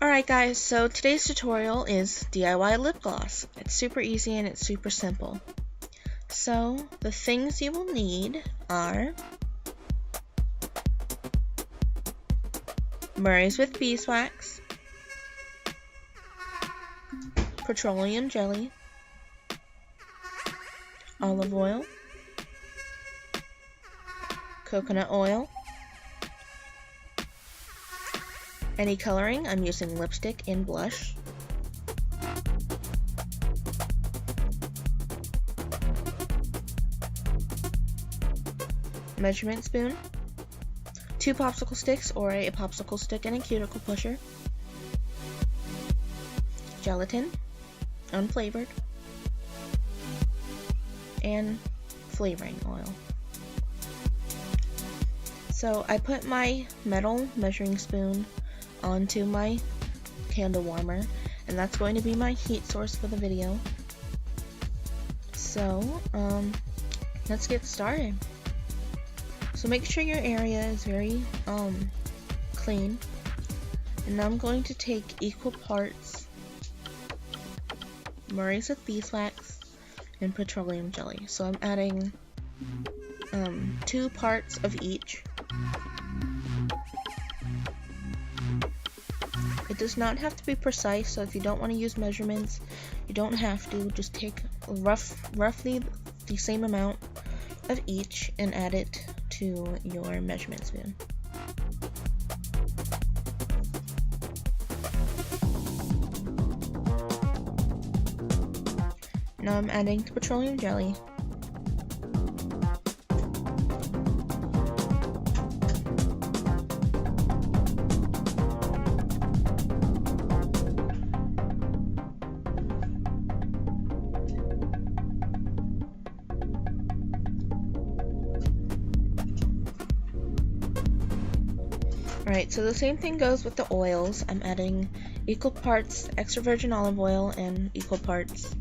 Alright guys, so today's tutorial is DIY lip gloss. It's super easy and it's super simple. So the things you will need are Murray's with beeswax, petroleum jelly, olive oil, coconut oil, any coloring. I'm using lipstick and blush, measurement spoon, 2 popsicle sticks or a popsicle stick and a cuticle pusher, gelatin, unflavored, and flavoring oil. So I put my metal measuring spoon onto my candle warmer, and that's going to be my heat source for the video. So let's get started. So make sure your area is very clean, and I'm going to take equal parts Murray's with beeswax and petroleum jelly. So I'm adding 2 parts of each. It does not have to be precise, so if you don't want to use measurements, you don't have to. Just take roughly the same amount of each and add it to your measurement spoon. Now I'm adding the petroleum jelly. Alright, so the same thing goes with the oils. I'm adding equal parts extra virgin olive oil and equal parts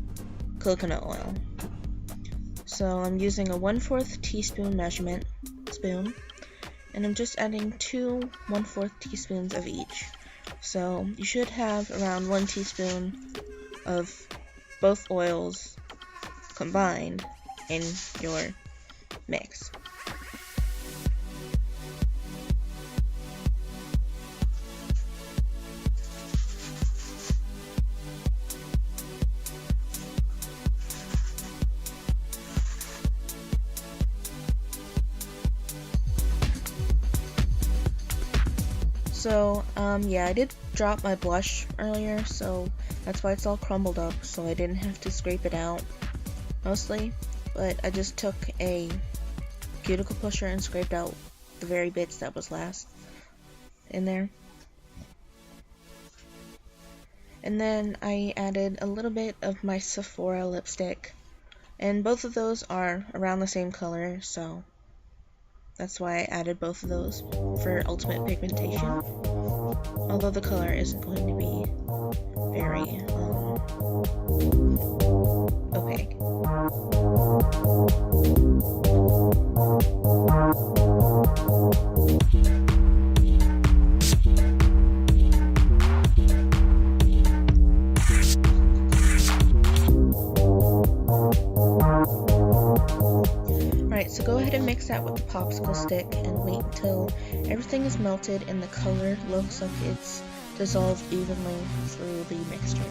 coconut oil. So I'm using a 1/4 teaspoon measurement spoon, and I'm just adding 2 1/4 teaspoons of each. So you should have around 1 teaspoon of both oils combined in your mix. So, yeah, I did drop my blush earlier, so that's why it's all crumbled up, so I didn't have to scrape it out, mostly, but I just took a cuticle pusher and scraped out the very bits that was last in there. And then I added a little bit of my Sephora lipstick, and both of those are around the same color, so that's why I added both of those for ultimate pigmentation, although the color isn't going to be very opaque. So go ahead and mix that with the popsicle stick and wait until everything is melted and the color looks like it's dissolved evenly through the mixture.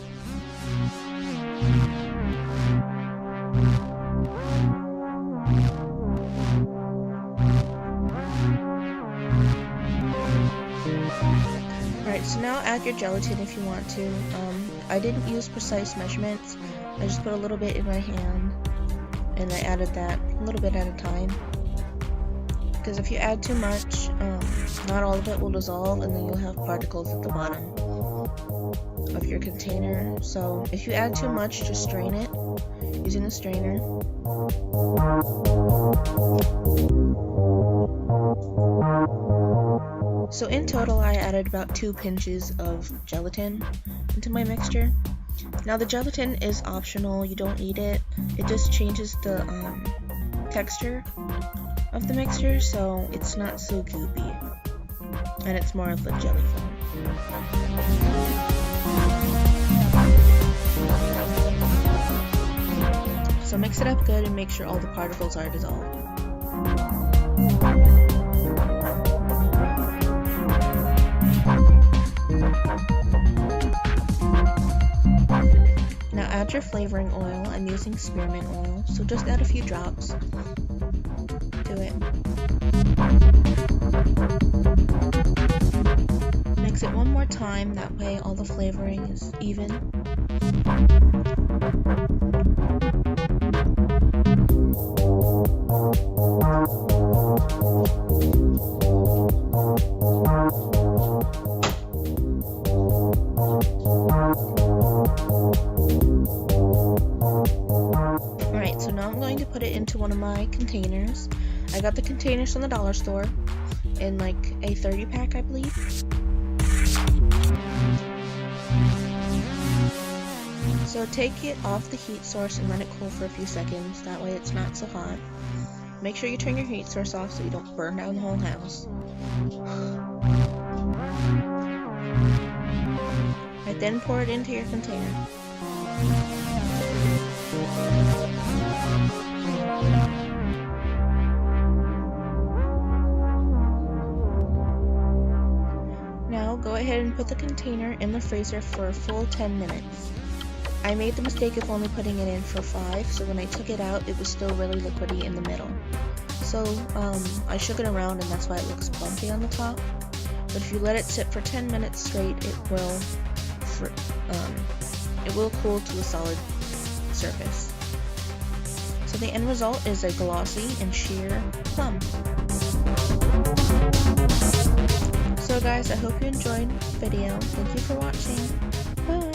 Alright, so now add your gelatin if you want to. I didn't use precise measurements. I just put a little bit in my hand, and I added that a little bit at a time, because if you add too much, not all of it will dissolve, and then you'll have particles at the bottom of your container. So if you add too much, just strain it using a strainer. So in total, I added about 2 pinches of gelatin into my mixture. Now the gelatin is optional, you don't need it. It just changes the texture of the mixture, so it's not so goopy, and it's more of a jelly form. So mix it up good and make sure all the particles are dissolved. Now add your flavoring oil. I'm using spearmint oil, so just add a few drops to it. Mix it one more time, that way all the flavoring is even. Alright, so now I'm going to put it into one of my containers. I got the containers from the dollar store in like a 30 pack, I believe. So take it off the heat source and let it cool for a few seconds, that way it's not so hot. Make sure you turn your heat source off so you don't burn down the whole house. Right, then pour it into your container. Now go ahead and put the container in the freezer for a full 10 minutes. I made the mistake of only putting it in for 5, so when I took it out, it was still really liquidy in the middle. So I shook it around and that's why it looks bumpy on the top. But if you let it sit for 10 minutes straight, it will cool to a solid surface. So the end result is a glossy and sheer plum. So guys, I hope you enjoyed the video. Thank you for watching. Bye!